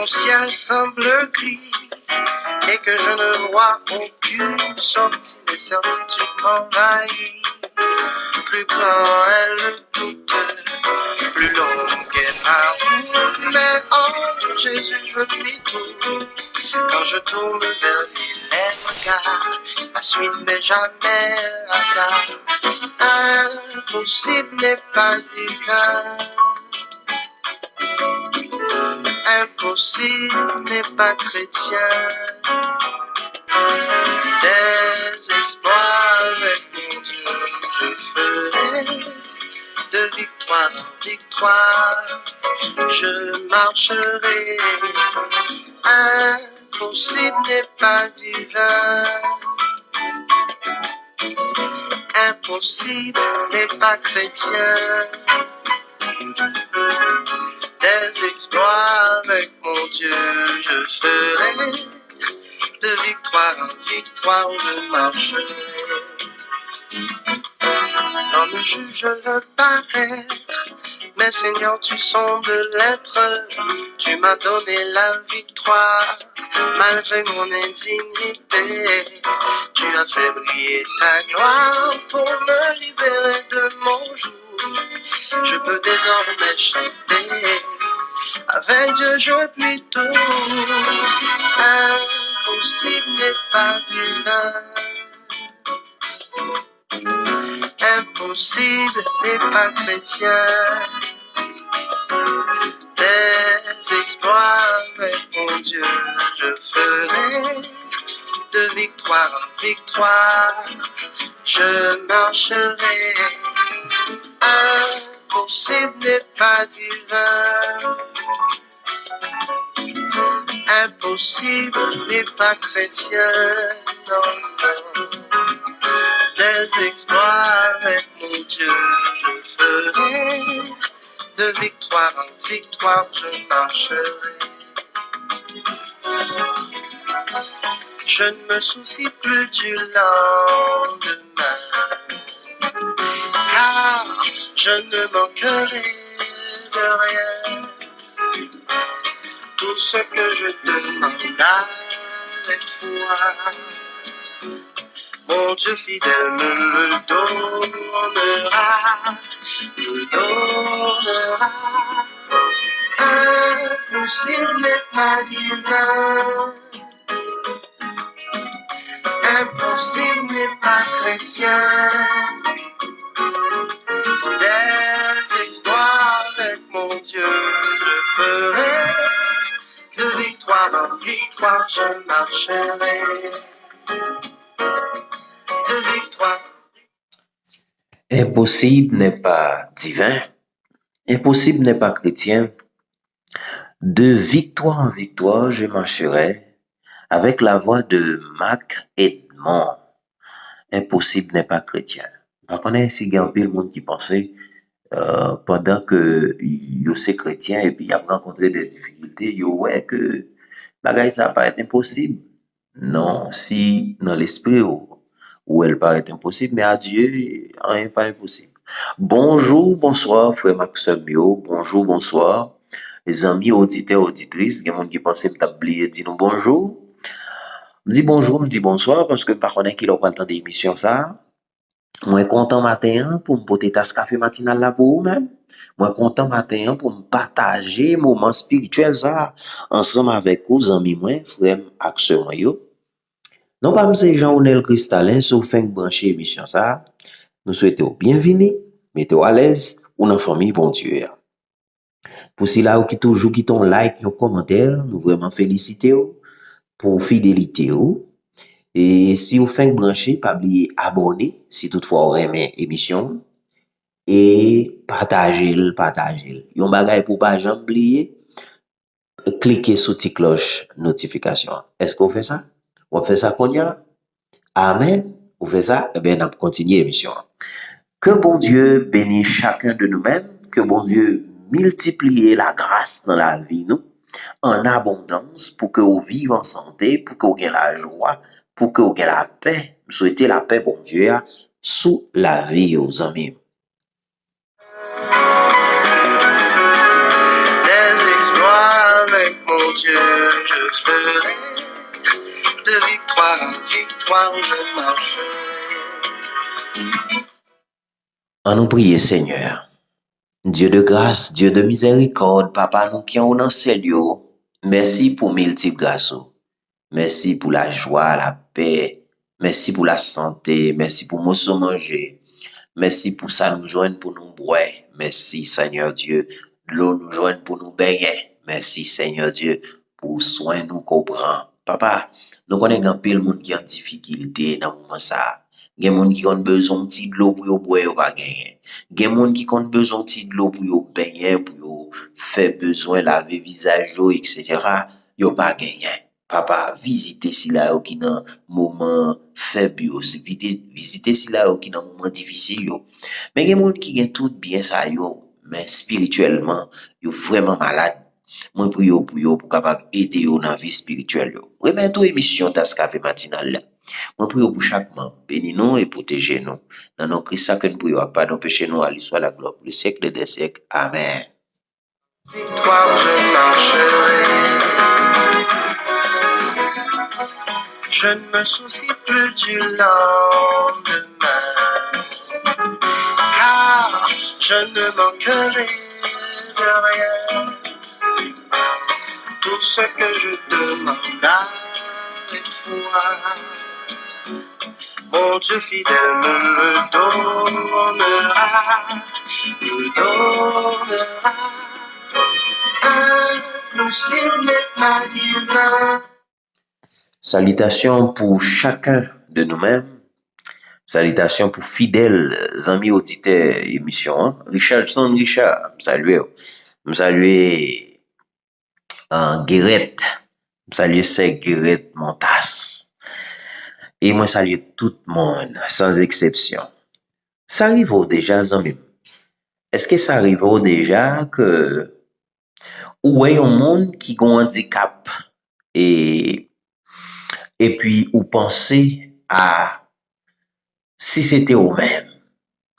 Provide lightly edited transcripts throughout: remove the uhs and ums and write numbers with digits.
mon ciel semble gris et que je ne vois aucune sortie, les certitudes m'envahissent. Plus grand est le doute, plus longue est ma route, mais en Jésus je vis tout. Quand je tourne vers lui les regards, la suite n'est jamais hasard. Impossible n'est pas divin, impossible n'est pas chrétien. Des exploits avec mon Dieu je ferai, de victoire en victoire je marcherai. Impossible n'est pas divin, impossible n'est pas chrétien. Des exploits avec mon Dieu je ferai, de victoire en victoire je marcherai. L'homme juge le paraître, mais Seigneur tu sondes l'être. Tu m'as donné la victoire malgré mon indignité. Tu as fait briller ta gloire pour me libérer de mon joug. Je peux désormais chanter, avec Dieu je puis tout. Impossible n'est pas divin, impossible n'est pas chrétien. Des exploits avec mon Dieu je ferai, de victoire en victoire je marcherai. Impossible n'est pas divin, impossible n'est pas chrétien. Non, non. Des exploits avec mon Dieu je ferai, de victoire en victoire je marcherai. Je ne me soucie plus du lendemain, car je ne manquerai de rien. Tout ce que je demande avec foi, mon Dieu fidèle me le donnera, me donnera. Impossible n'est pas divin, impossible n'est pas chrétien. Des exploits avec mon Dieu je ferai, de victoire en victoire je marcherai. De victoire. Impossible n'est pas divin, impossible n'est pas chrétien. De victoire en victoire, je marcherai, avec la voix de Mac Edmond. Impossible n'est pas chrétien. Par contre, si il y a un peu le monde qui pensait, pendant que yo c'est chrétien et puis il a rencontré des difficultés, yo ouais que bagay ça paraît impossible. Non, si dans l'esprit où elle paraît impossible, mais à Dieu, rien pas impossible. Bonjour, bonsoir, frère Maxime Bio. Bonjour, bonsoir. Les amis auditeurs, auditrices, il y a des gens qui pensent que m't'a oublié de dire nous bonjour. Me dit bonjour, me dit bonsoir, parce que par contre, qui n'a pas le temps d'émission ça. Moi, content matin pour me porter tasse café matinal là pour vous-même. Moi, content matin pour me partager moment spirituel ça, ensemble avec vous, amis, moi, frère Maxime yo. Non pas M. Jean-Onel Cristallin, sur fin branché émission ça. Nous souhaitons bienvenue, mettez-vous à l'aise, ou dans famille bon Dieu. Pour ceux-là qui toujours qui ton like, un commentaire, nous vraiment féliciter pour fidélité. Et si vous faites brancher, pas oublier abonner si toutefois vous aimez l'émission et partager. Yon bagay pour pas jamais oublier, cliquez sur la cloche notification. Est-ce qu'on fait ça? On fait ça qu'on y a? Amen. Vous faites ça? Eh bien, on continue l'émission. Que bon Dieu bénisse chacun de nous-mêmes, que bon Dieu multiplie la grâce dans la vie nous en abondance pour que vous vivez en santé, pour que vous ayez la joie, pour que vous ayez la paix. Souhaitez la paix, bon Dieu, sous la vie aux amis. Des exploits avec mon mon Dieu, je ferai de victoire en victoire, je marcherai. En nous prier, Seigneur. Dieu de grâce, Dieu de miséricorde, Papa, nous qui sommes dans ce lieu, merci pour multiples grâces. Merci pour la joie, la paix. Merci pour la santé. Merci pour nous manger. Merci pour ça nous joindre pour nous boire. Merci, Seigneur Dieu. L'eau nous joindre pour nous baigner. Merci, Seigneur Dieu, pour soin nous qu'on prend. Papa, nous connaissons un peu le monde qui est en difficulté dans le moment ça. Il y a des gens qui ont besoin de l'eau pour boire, ou pas gagner. Il y a des gens qui ont besoin de l'eau pour baigner, pour faire besoin laver visage, etc. Ils n'ont pas gagné. Papa, visitez si là qui dans moment faible, visitez si là qui dans moment difficile. Mais il y a des gens qui ont tout bien ça, mais spirituellement, ils sont vraiment malades. Moi, pour capable aider dans la vie spirituelle. Remettez émission Tascafé matinale. Moi, pour chaque membre, bénis-nous et protégez-nous. Dans nos Christ, que nous prions, pas d'empêcher nous à l'histoire la gloire, le siècle des siècles. Amen. Victoire, je marcherai. Je ne me soucie plus du lendemain, car je ne manquerai de rien. Tout ce que je demande avec foi, mon Dieu fidèle me donnera, impossible n'est pas divin. Salutations pour chacun de nous-mêmes. Salutations pour fidèles amis auditeurs émission. Richardson Richard, me saluer Guérette, me saluer c'est Guérette Montas. Et moi saluer tout le monde sans exception. Ça arrive déjà, amis. Est-ce que ça arrive déjà que ou est un monde qui a un handicap et puis ou penser à si c'était au même?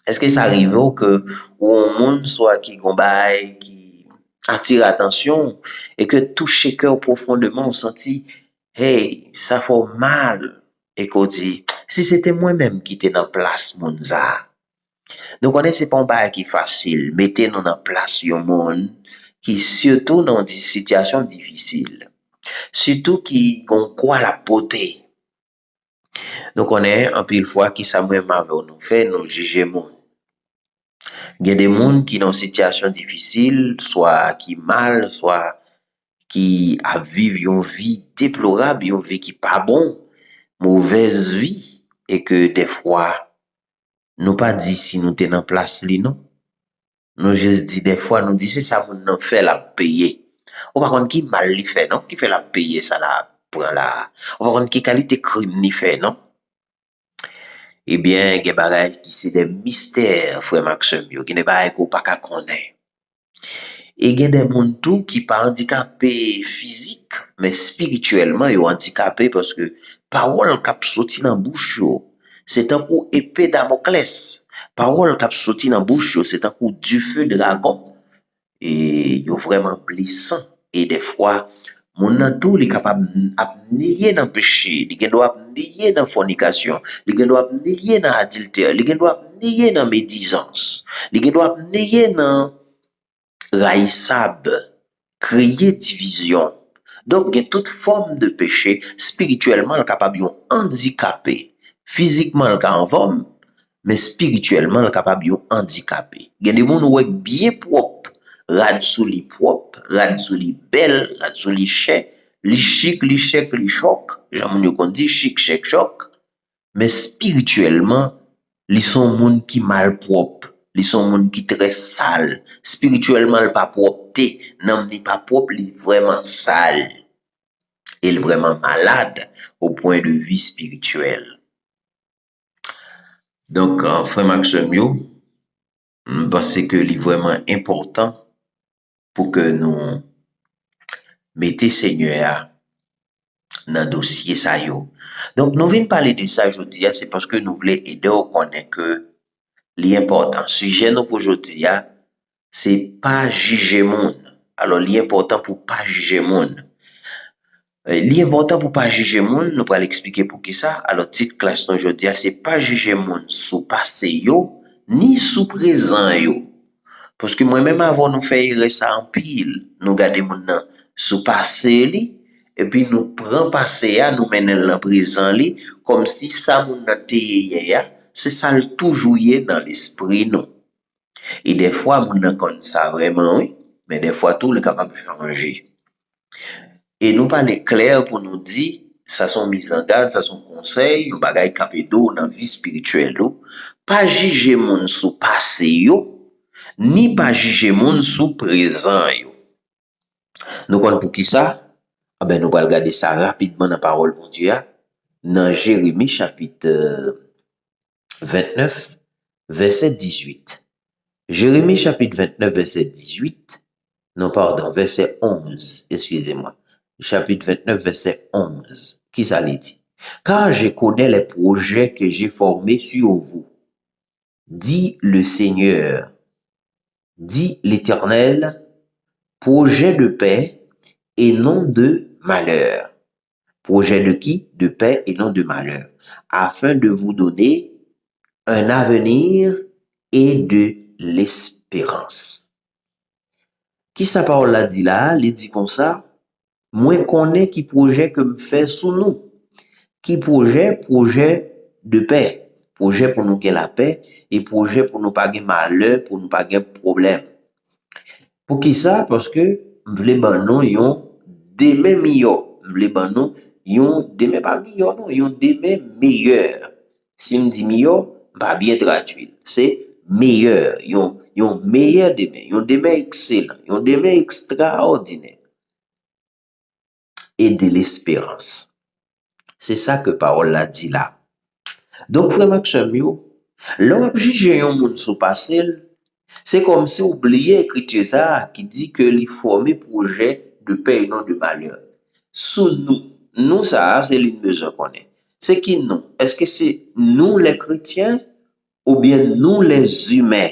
Est-ce que ça arrive que ou un monde soit qui gombaille, qui attire attention et que touche cœur profondément on senti hey, ça fait mal et qu'on dit si c'était moi-même qui était dans place moun ça. Donc on est c'est pas un bail qui facile, mettez-nous dans place un monde qui surtout dans des situations difficiles. Surtout qui ont quoi la beauté. Donc on est en pile fois qui ça même avec nous fait nous juger monde. Il y a des gens qui dans situation difficile, soit qui mal, soit qui a vivre une vie déplorable, une vie qui pas bon, mauvaise vie et que des fois nous pas dit si nous t'es en place li non. Nous juste dit des fois nous dit c'est ça moun nan fait la payer. Ou par contre qui mal li fait non, qui fait la payer ça la prend la. Ou par contre qui qualité crime ni fait non. Eh bien, il y a des bagages qui c'est des mystères, frère Maxime, qui n'est pas qu'on pas connaître. Et il y a des gens tout qui pas handicapés physique, mais spirituellement, ils sont handicapés parce que parole qui sorti dans bouche yo, c'est un coup épée Damoclès. Parole qui sorti dans bouche yo, c'est un coup du feu de dragon. Et ils sont vraiment blessant. Et des fois, mon nan tout est capable de nier dans le péché, il doit nier dans la fornication, il doit nier dans l'adultère, il doit nier dans la médisance, il doit nier dans raïsab, créer division. Donc, il y a toute forme de péché, spirituellement, il est capable de handicapé, physiquement, il est en forme, mais spirituellement, il est capable de handicapé. Il y a des gens qui sont bien propres, rad sous li propre, rad sous li belle, rad sous li chè, li chic, li chèque, li choc, j'aime qu'on dit chic, chèque, choc, mais spirituellement, ils sont monde qui mal propre, ils sont monde qui très sale, spirituellement, il pas propre, non, il pas propre, il vraiment sale, il vraiment malade au point de vue spirituel. Donc, frère Maxime, je pense que c'est vraiment important pour que nous mettions Seigneur dans le dossier ça yo. Donc nous venons parler de ça aujourd'hui, c'est parce que nous voulons aider à connaître que l'important sujet nous pour aujourd'hui c'est pas juger monde. Alors l'important pour pas juger monde, L'important pour pas juger moun, nous allons l'expliquer pour qui ça. Alors, titre classe aujourd'hui, c'est pas juger moun sous passé yo, ni sous présent yo. Parce que moi-même, avant nous faire ça en pile, nous garder moun nan sous passé li, et puis nous prend passé à nous mener dans présent li, comme si ça moun nan te ya, c'est ça le toujours yé dans l'esprit non. Et des fois, moun nan kon ça vraiment, oui, mais des fois, tout le capable de changer. Et nous parler clair pour nous dire, ça sont mises en garde, ça sont conseils, yon bagay capé d'eau dans vie spirituelle yo. Pas juger moun sous passé yo, ni pas juger moun sous présent yo. Nous connaissons pour qui ça? Ah ben, nous allons regarder ça rapidement dans la parole de Dieu, dans Jérémie chapitre 29, verset 18. Jérémie chapitre 29, verset 18. Non, pardon, verset 11, excusez-moi. Chapitre 29, verset 11. Qui ça dit? Car je connais les projets que j'ai formés sur vous, dit le Seigneur, dit l'Éternel, projet de paix et non de malheur. Projet de qui? De paix et non de malheur, afin de vous donner un avenir et de l'espérance. Qui sa parole la dit là? Il dit comme ça, moi connais qui projet que me fait sous nous. Qui projet? Projet de paix. Projet pour nous gagner la paix et projet pour nous pas gagner malheur, pour nous pas gagner problème. Pour qui ça? Parce que m'vle ban non yon demain meilleur. M'vle ban non yon demain pas meilleur non, yon demain meilleur. Si me dit meilleur, pas bien traduit. C'est meilleur, yon meilleur demain, yon demain excellent, yon demain extraordinaire. Et de l'espérance. C'est ça que parole la dit là. Donc, frère Maxime, l'on juge yon moun sou passé, c'est comme si oublier écriture ça qui dit que les formé projet de paix et non de malheur. Sous nous ça, c'est l'une besoin qu'on est. C'est qui nous? Est-ce que c'est nous les chrétiens ou bien nous les humains?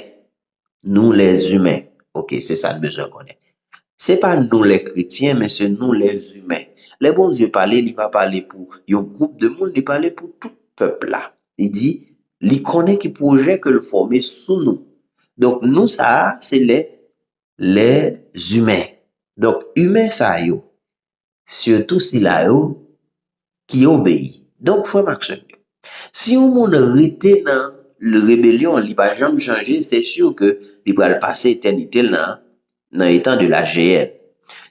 Nous les humains. Ok, c'est ça le besoin qu'on est. C'est pas nous les chrétiens, mais c'est nous les humains. Les bons Dieu parler, il va parler pour un groupe de monde, il parler pour tout peuple là. Il dit, il connaît qui projet que le former sous nous. Donc nous ça, c'est les humains. Donc humains ça yo, surtout si là yo qui obéit. Donc frère Maxime, si on monde rete dans le rébellion, il va jamais changer, c'est sûr que il va passer éternité dans étant de la GN.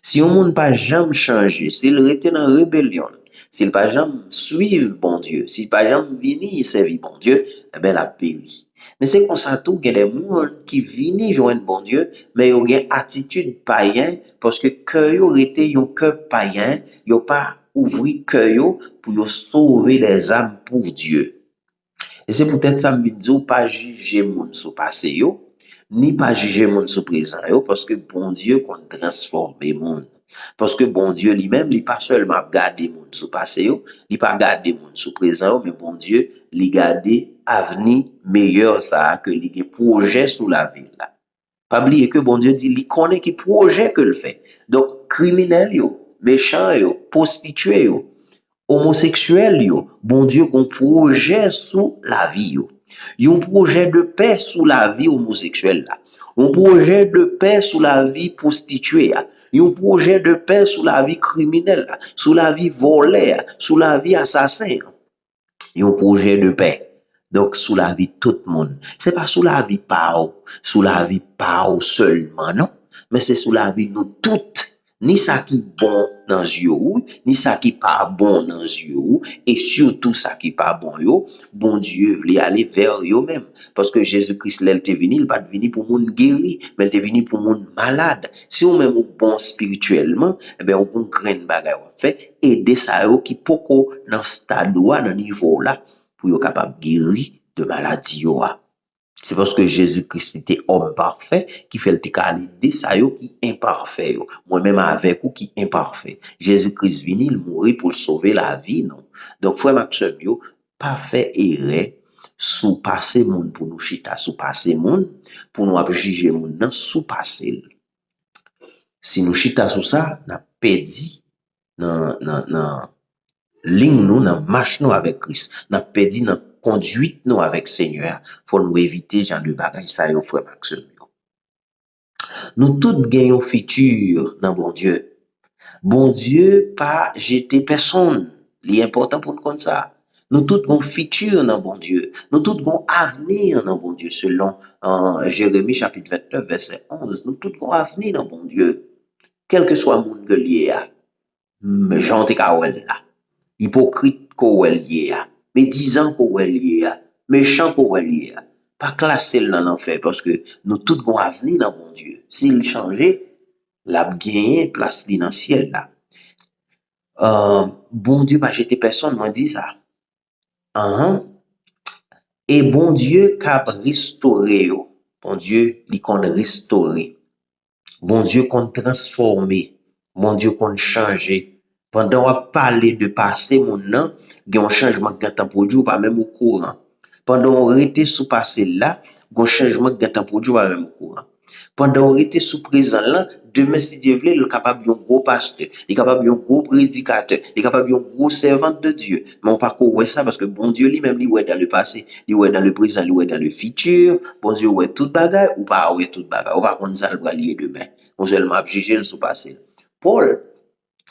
Si on monde pas jamais changer, s'il rete dans rébellion, s'il pas jamais suivre bon Dieu, s'il pas jamais venir servir bon Dieu, eh ben la péri. Mais c'est comme ça tout, il y a des gens qui viennent joindre bon Dieu, mais ils ont une attitude païen parce que cœur yo rete un cœur païen, yo pas ouvrir cœur yo pour sauver les âmes pour Dieu. Et c'est peut-être ça me dit pas juger moun sous passé yo, ni pas juger moun sous présent yo, parce que bon Dieu qu'on transforme moun. Parce que bon Dieu lui-même, il pas seulement garder moun sous passé yo, il pas garder moun sous présent yo, mais bon Dieu, il garder avenir meilleur ça que li gen projet sous la vie là. Pas oublier que bon Dieu dit il connaît qui projet que le fait. Donc criminel yo, méchant yo, prostitué yo, homosexuel yo, bon Dieu qu'on projet sous la vie yo. Un projet de paix sous la vie homosexuelle là. Un projet de paix sous la vie prostituée là. Un projet de paix sous la vie criminelle là, sous la vie volée, sous la vie assassin. Un projet de paix. Donc sous la vie tout le monde. C'est pas sous la vie sous la vie seulement non, mais c'est sous la vie nous toutes. Ni ça qui bon dans yeux ni ça qui pas bon dans yeux et surtout ça qui pas bon yo, bon Dieu voulait aller vers yo même parce que Jésus-Christ là il venu, il pas venu pour monde guéri, mais il est venu pour monde malade. Si on même bon spirituellement, eh ben on peut grain bagay fait aider ça yo qui poko dans stade ou dans niveau là pour yo capable guérir de maladie yo. C'est parce que Jésus-Christ était homme parfait qui fait le ticali de ça yo qui imparfait yo. Moi-même avec ou qui imparfait. Jésus-Christ vini, il mourit pour sauver la vie non. Donc frère Maxime yo pas fait erreur sous passer monde pour nous chita sous passer monde pour nous juger monde dans sous passer. Si nous chita sous ça, n'a perdu dans ligne nous, dans marche nous avec Christ, dans perdu dans conduite nous avec Seigneur. Faut nous éviter genre de bagaille ça yo frère Maxime. Nous tous gagnons futur dans bon Dieu. Bon Dieu pas jeter personne. L'important pour nous comme ça. Nous tous avons futur dans bon Dieu. Nous tous avons avenir dans bon Dieu selon Jérémie chapitre 29 verset 11. Nous tous avons avenir dans bon Dieu. Quel que soit le monde que lié à. Jean te ka ouel là. Hypocrite ko ouel lié à. Médisant ko ouel lié à. Méchant ko ouel lié à. Pas classer dans l'enfer parce que nous tous avons avenir dans bon Dieu. S'il changeait, la gagné place li dans le ciel là. Bon Dieu pas jeter personne, moi dit ça. Hein? Et bon Dieu cap restaurer yo. Bon Dieu li kon restaurer. Bon Dieu qu'on transformer. Bon Dieu qu'on changer. Pendant on parler de passé mon nan, gen un changement qui a produit pas même au courant. Pendant on rete sous passé là, gon changement qui a produit pas même au courant. Pendant on était sous présent là, demain si Dieu veut, il est capable d'un gros pasteur, il est capable d'un gros prédicateur, il est capable d'un gros servant de Dieu. Mais on pas quoi ça parce que bon Dieu lui-même lui est dans le passé, il est dans le présent, il est dans le futur. Bon Dieu ouais toute bagaille ou pas ouais toute bagaille. On va prendre ça le lier demain. On seulement juger le sous passé. Paul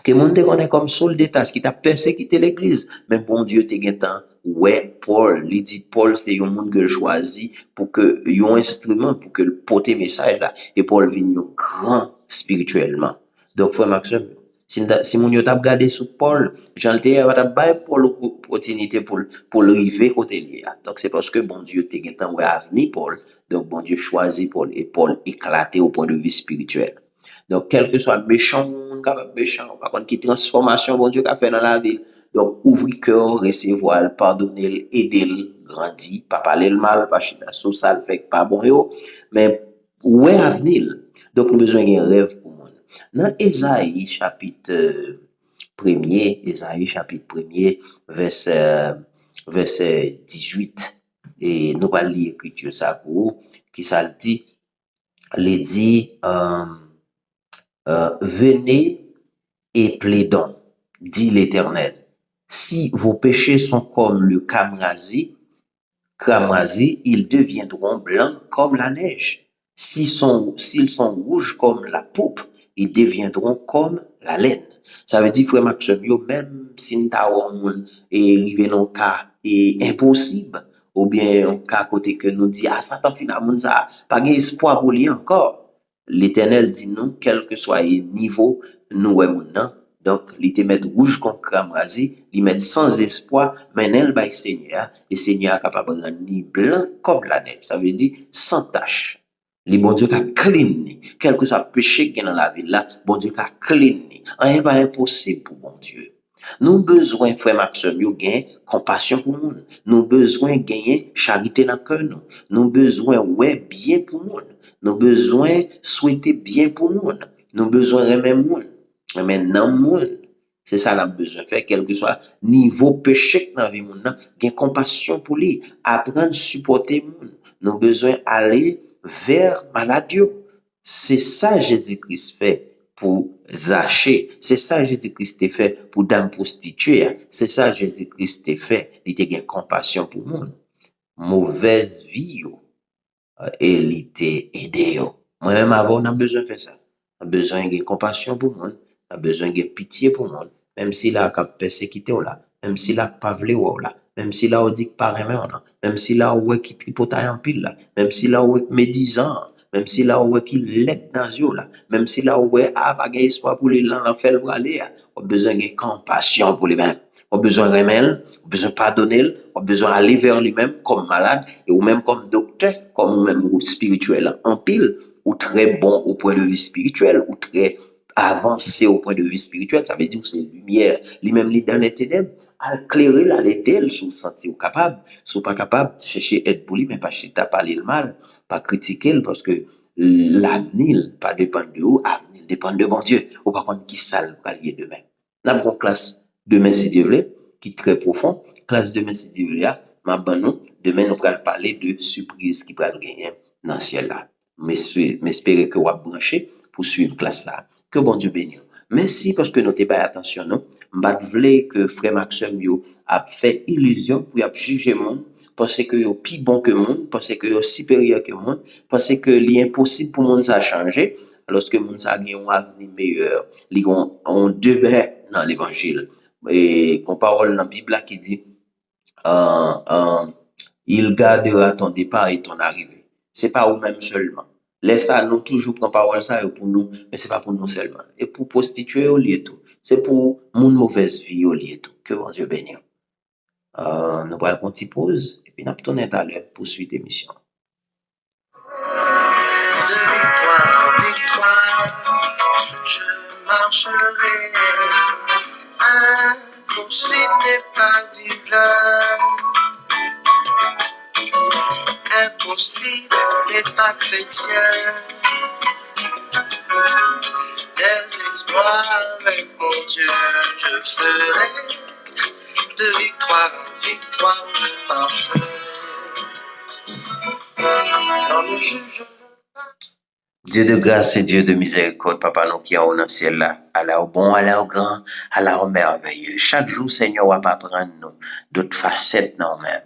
que monde te connaît comme Saul de Tarse qui t'a persécuté l'église mais bon Dieu te gen temps ouais Paul il dit Paul c'est un monde que choisi pour que un instrument pour que porter message là et Paul vient grand spirituellement donc frère Maxime si mon yo t'a regardé sur Paul Jean te va t'a bailler Paul opportunité pour le river côté lié donc c'est parce que bon Dieu te gen temps ouais avenir Paul donc bon Dieu choisit Paul et Paul éclaté au point de vue spirituel. Donc, quel que soit méchant, capable méchant, par contre, qui transformation, bon Dieu, qu'a fait dans la ville. Donc, ouvrir cœur, recevoir, pardonner, aider, grandir, pas parler le mal, pas chiter sous ça, fait pas bon yo, mais ouais avenir. Donc, nous avons besoin d'un rêve pour moi. Dans Ésaïe, chapitre 1er, Ésaïe, chapitre 1er, verset 18, et nous allons lire l'écriture ça pour vous, qui ça dit, il dit, venez et plaidons, dit l'Éternel. Si vos péchés sont comme le cramoisi, ils deviendront blancs comme la neige. S'ils sont rouges comme la pourpre, ils deviendront comme la laine. Ça veut dire, frère Maxime, même si nous avons arrivé dans un cas impossible, ou bien un cas côté que nous dit, ah, Satan finalement, ça, pas d'espoir pour lui encore. L'Éternel dit nous, quel que soit le niveau, nous est maintenant. Donc, il te met rouge comme cramoisi, il met sans espoir, mais elle va Seigneur, et Seigneur est capable de rendre blanc comme la neige. Ça veut dire sans tache. Le bon Dieu qui a clean, quel que soit le péché qui est dans la vie là, bon Dieu qui a clean. Rien pas impossible pour bon Dieu. Nous besoin, frère Maxime, nous gagner compassion pour nous. Nous besoin gagner charité dans le cœur. Nous besoin ouais bien pour nous. Nous besoin souhaiter bien pour nous. Nous besoin aimer nous. Mais non monde. C'est ça nous besoin faire quel que soit niveau péché dans la vie monde, gagner compassion pour lui, apprendre à supporter monde. Nous besoin aller vers maladie. C'est ça Jésus-Christ fait pour Zachée. C'est ça Jésus-Christ fait pour dame prostituée. C'est ça Jésus-Christ fait. Il te gain compassion pour monde. Mauvaise vie et il te aidé. Moi-même avant on a besoin de faire ça. On a besoin de compassion pour monde. On a besoin de pitié pour monde. Même si là a persécuté là, même si là pas vle là, même si là on dit que pas aimer là, même si là ouais qui tripotaille en pile là, même si là ouais médisant, même si là ouais qui l'aide dans yeux là, même si là ouais a pas gain espoir pour les l'en faire pour aller, on a besoin de compassion pour lui-même. On a besoin de remède, on a besoin de pardonner, on a besoin d'aller vers lui-même comme malade et ou même comme docteur, comme même spirituel en pile ou très bon au point de vue spirituel ou très avancer au point de vue spirituel, ça veut dire que c'est lumière, lui-même lui dans les ténèbres, à éclairer la d'elle, si vous sentez capable, si vous pas capable, chercher aide pour lui, mais pas chercher à parler le mal, pas critiquer parce que l'avenir pas dépend de vous, l'avenir dépend de mon Dieu, ou par contre qui ça le lier demain. Nous avons une classe demain si Dieu veut, qui est très profond, classe demain si Dieu veut, demain nous allons parler de surprise qui va gagner dans le ciel là. M'espérer que vous avez branché pour suivre classe ça. Que bon Dieu bénisse. Merci parce que nous t'ai pas attention, non? M'bat vle que frère Maxime yo a fait illusion pour y a juger monde, penser que yo plus bon que monde, penser que yo supérieur que monde, penser que l'impossible pour monde ça changer, alors que monde ça gagne un avenir meilleur. Li on demeure dans l'évangile. Et qu'on parole dans la Bible là qui dit euh, euh, il gardera ton départ et ton arrivée. C'est pas vous-même seulement. Laisse ça, nous toujours prend parole ça pour nous, mais c'est pas pour nous seulement. Et pour prostituer au lieu tout. C'est pour mon mauvaise vie au lieu tout. Que bon Dieu bénisse. Nous allons prendre une petite pause et puis nous retourner à l'heure pour suivre l'émission. De victoire en victoire, je marcherai. Impossible n'est pas divin. Impossible n'est pas chrétien. Des exploits avec mon Dieu, je ferai. De victoire en victoire, je marcherai. Dans le juge. Dieu de grâce et Dieu de miséricorde, Papa, nous qui sommes dans le ciel là, à la bon, à la grand, à la merveilleux. Chaque jour, Seigneur, on va apprendre nous d'autres facettes nous-mêmes.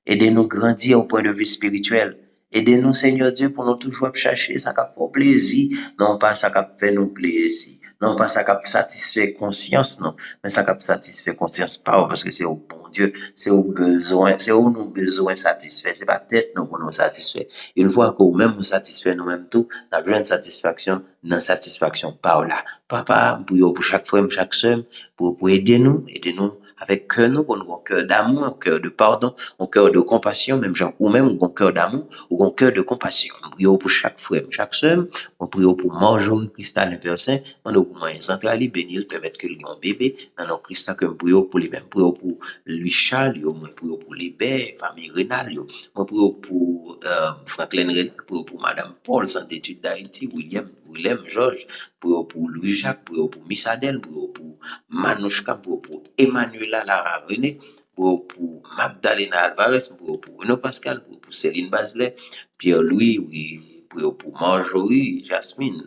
Aidez-nous grandir au point de vue spirituel. Aidez-nous, Seigneur Dieu, pour nous toujours chercher ça qui fait plaisir, non pas ça qui fait nous plaisir. Non pas ça qui satisfait conscience, non, mais ça qui satisfait conscience pas, parce que c'est au bon Dieu, c'est au besoin, c'est où nos besoins satisfaits, c'est pas tête nous pour nous satisfaire. Une fois que nous-mêmes nous satisfait nous-mêmes tout, nous avons une satisfaction, non satisfaction par là. Papa, pour chaque fois, chaque semaine, pour aider nous avec cœur nous, pour nous un cœur d'amour, un cœur de pardon, un cœur de compassion, même genre, ou même un cœur d'amour, ou un cœur de compassion. Prions pour chaque frère, chaque semaine, on prie pour Marjorie Cristal Père Saint, on pour moi exemple là, lui bénir, permettre que lui un bébé, dans nos Christ que prions pour les mêmes, prions pour lui Charles, moi prions pour les bébés, famille Rénal, moi prions pour Franklin Rénal, prions pour Madame Paul, centre d'études d'Haïti, William Georges, prions pour Louis Jacques, prions pour Miss Adèle, prions pour Manouchka, prions pour Emmanuela Lara René, pour Magdalena Alvarez, pour Bruno Pascal, pour Céline Baselet, Pierre-Louis, oui, pour Marjorie, Jasmine,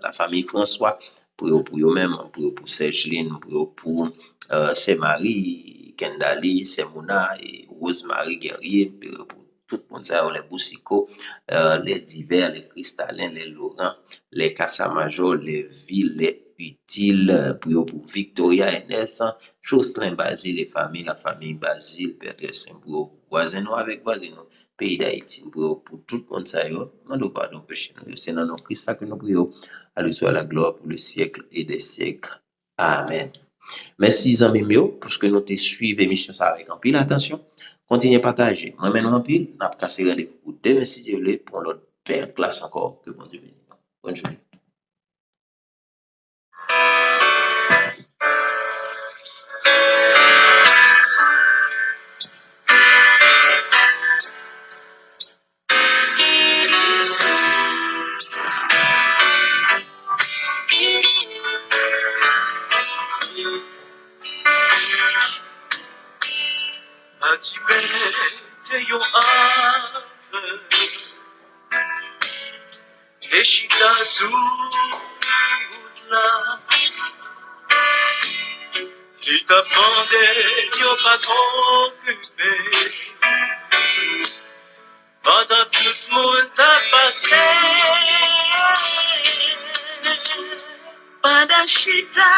la famille François, pour eux-mêmes, pour Sergeline, pour Saint-Marie, Kendali, Semona et Rosemary Guerrier, pour tout le monde, ça, les Boussico, les divers, les cristallins, les Laurent, les Casamajo, les villes, les utiles, pour Victoria Enes, Jocelyn Basile, les familles, la famille Basile, Père Saint, pour voisin avec voisin, pays d'Haïti, pour tout le monde, ça, nous ne pardon péché. C'est dans notre Christ que nous prions. À lui soit la gloire pour le siècle et des siècles. Amen. Merci, amis mieux, parce que nous te suivons l'émission ça avec un pile attention. Continuez à partager. Moi-même, en pile, n'a pas cassé rendez-vous pour demain, si Dieu veut, pour notre belle classe encore. Que bon Dieu bénisse. Bonne journée. Deshita là, tu t'attendais, tu pas occupé. Pendant tout le monde t'a passé. Pendant chita,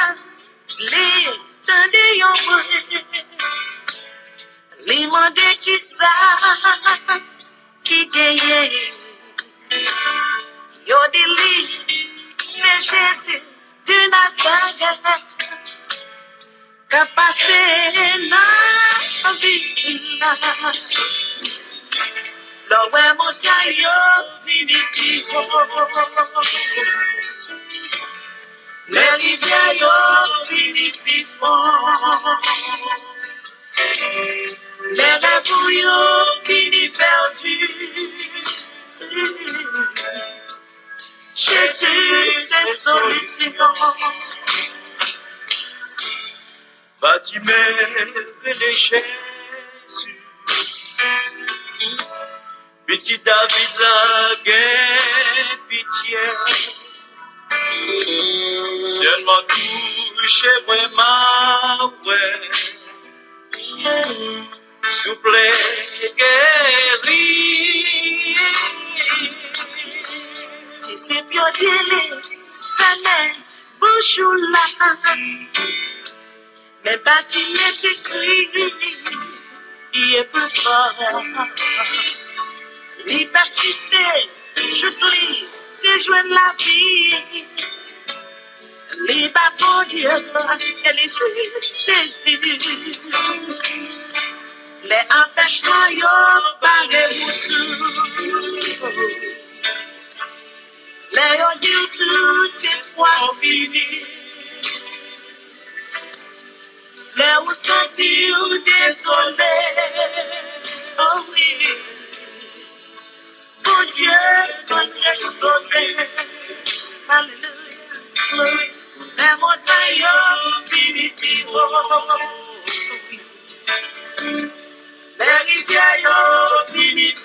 les tendez yon les mandé qui ça, qui gagne. Yo dili, c'est Jésus de Nazareth, qu'a passé dans vie. Lo ouais mon taillot, viniti, les rivières yo, viniti, les rêves yo, viniti perdus. Jésus, c'est solution. Vas-tu mêler Jésus? Petit David la guerre, pitié. Seulement touche vraiment, ouais. Souple guéri. Tu sais bien délai, fenêtre, bouche ou là. Mais bâtiment écrit, il est plus fort. Il persistait, je prie, de joindre la vie. Les bâtons Dieu, et les Jésus. Les empêchements, y'ont pas de moutou. Les y'ont dit tout espoir fini. Les où sentir désolé. Oh oui. Mon Dieu, ton sauvé. Alléluia. Les montagnes y'ont fini. Les rivières y'ont fini.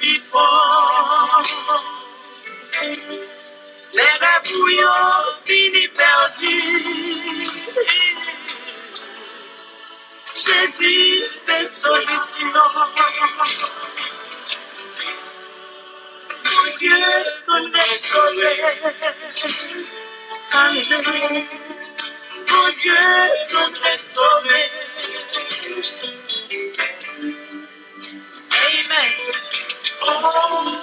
Les rêves y'ont fini perdus. Jésus, c'est solution. Mon Dieu, qu'on est sauvé. Alléluia. Mon Dieu, qu'on est sauvé. Amen. Oh.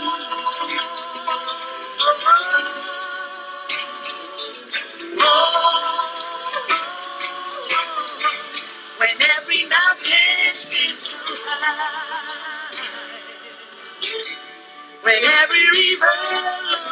When every mountain seems too high, when every river